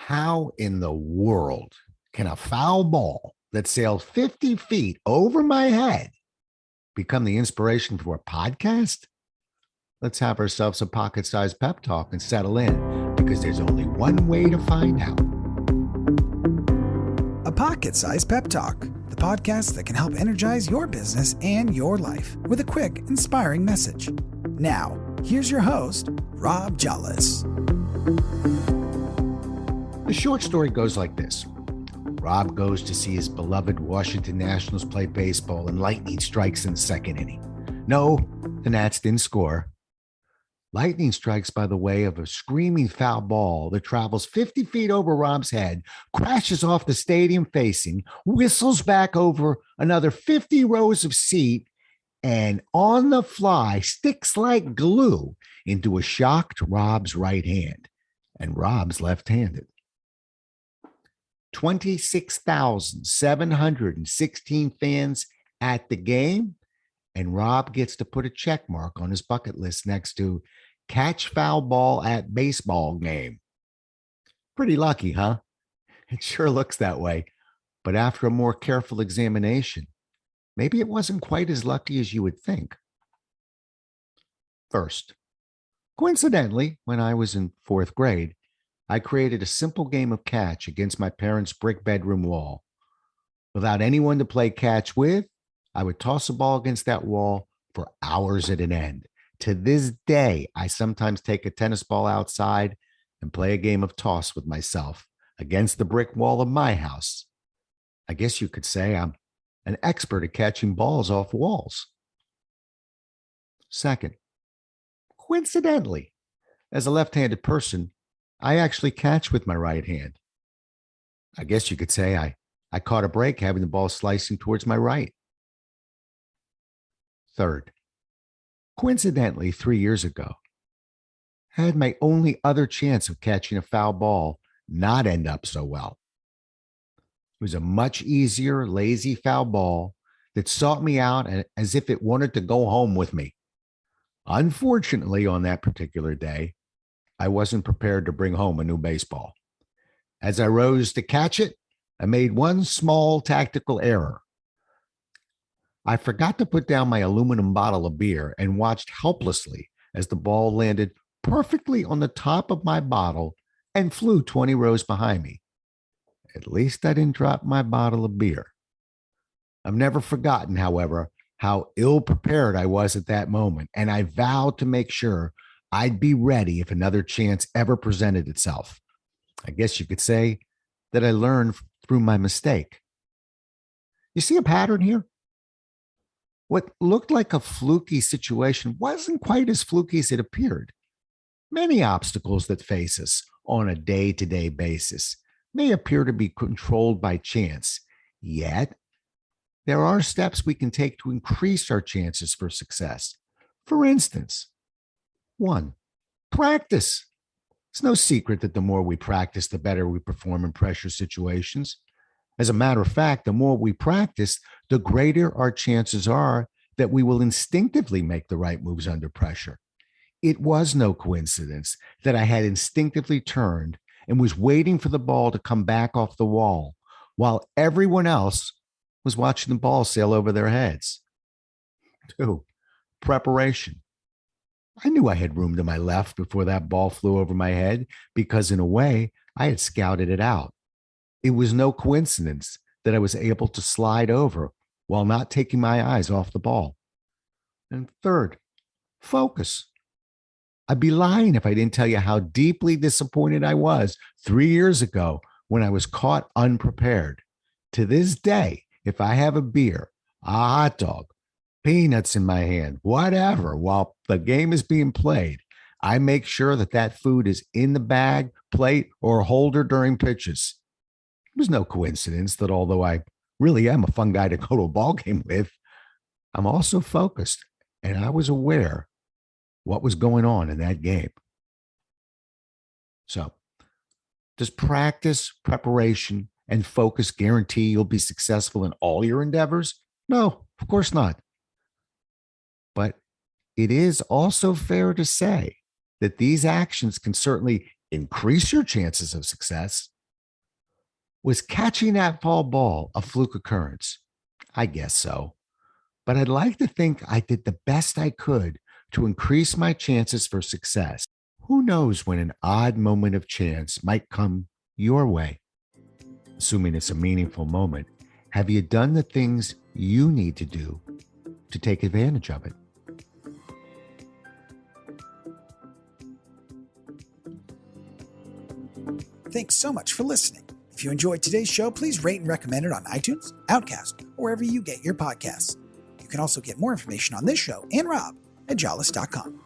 How in the world can a foul ball that sailed 50 feet over my head become the inspiration for a podcast? Let's have ourselves a pocket sized pep talk and settle in, because there's only one way to find out. A Pocket Sized Pep Talk, the podcast that can help energize your business and your life with a quick, inspiring message. Now, here's your host, Rob Jollis. The short story goes like this. Rob goes to see his beloved Washington Nationals play baseball, and lightning strikes in the second inning. No, the Nats didn't score. Lightning strikes by the way of a screaming foul ball that travels 50 feet over Rob's head, crashes off the stadium facing, whistles back over another 50 rows of seat, and on the fly sticks like glue into a shocked Rob's right hand. And Rob's left-handed. 26,716 fans at the game, and Rob gets to put a check mark on his bucket list next to catch foul ball at baseball game. Pretty lucky, huh? It sure looks that way. But after a more careful examination, maybe it wasn't quite as lucky as you would think. First, coincidentally, when I was in fourth grade, I created a simple game of catch against my parents' brick bedroom wall. Without anyone to play catch with, I would toss a ball against that wall for hours at an end. To this day, I sometimes take a tennis ball outside and play a game of toss with myself against the brick wall of my house. I guess you could say I'm an expert at catching balls off walls. Second, coincidentally, as a left-handed person, I actually catch with my right hand. I guess you could say I caught a break having the ball slicing towards my right. Third, coincidentally, 3 years ago, I had my only other chance of catching a foul ball not end up so well. It was a much easier, lazy foul ball that sought me out as if it wanted to go home with me. Unfortunately, on that particular day, I wasn't prepared to bring home a new baseball. As I rose to catch it, I made one small tactical error. I forgot to put down my aluminum bottle of beer and watched helplessly as the ball landed perfectly on the top of my bottle and flew 20 rows behind me. At least I didn't drop my bottle of beer. I've never forgotten, however, how ill-prepared I was at that moment, and I vowed to make sure I'd be ready if another chance ever presented itself. I guess you could say that I learned through my mistake. You see a pattern here? What looked like a fluky situation wasn't quite as fluky as it appeared. Many obstacles that face us on a day-to-day basis may appear to be controlled by chance, yet there are steps we can take to increase our chances for success. For instance, 1, practice. It's no secret that the more we practice, the better we perform in pressure situations. As a matter of fact, the more we practice, the greater our chances are that we will instinctively make the right moves under pressure. It was no coincidence that I had instinctively turned and was waiting for the ball to come back off the wall while everyone else was watching the ball sail over their heads. 2, preparation. I knew I had room to my left before that ball flew over my head because, in a way, I had scouted it out. It was no coincidence that I was able to slide over while not taking my eyes off the ball. And 3rd, focus. I'd be lying if I didn't tell you how deeply disappointed I was 3 years ago when I was caught unprepared. To this day, if I have a beer, a hot dog, peanuts in my hand, whatever, while the game is being played, I make sure that that food is in the bag, plate, or holder during pitches. It was no coincidence that although I really am a fun guy to go to a ball game with, I'm also focused, and I was aware what was going on in that game. So, does practice, preparation, and focus guarantee you'll be successful in all your endeavors? No, of course not. But it is also fair to say that these actions can certainly increase your chances of success Was catching that foul ball a fluke occurrence? I guess so. But I'd like to think I did the best I could to increase my chances for success. Who knows when an odd moment of chance might come your way? Assuming it's a meaningful moment, have you done the things you need to do to take advantage of it? Thanks so much for listening. If you enjoyed today's show, please rate and recommend it on iTunes, Outcast, or wherever you get your podcasts. You can also get more information on this show and Rob at jollis.com.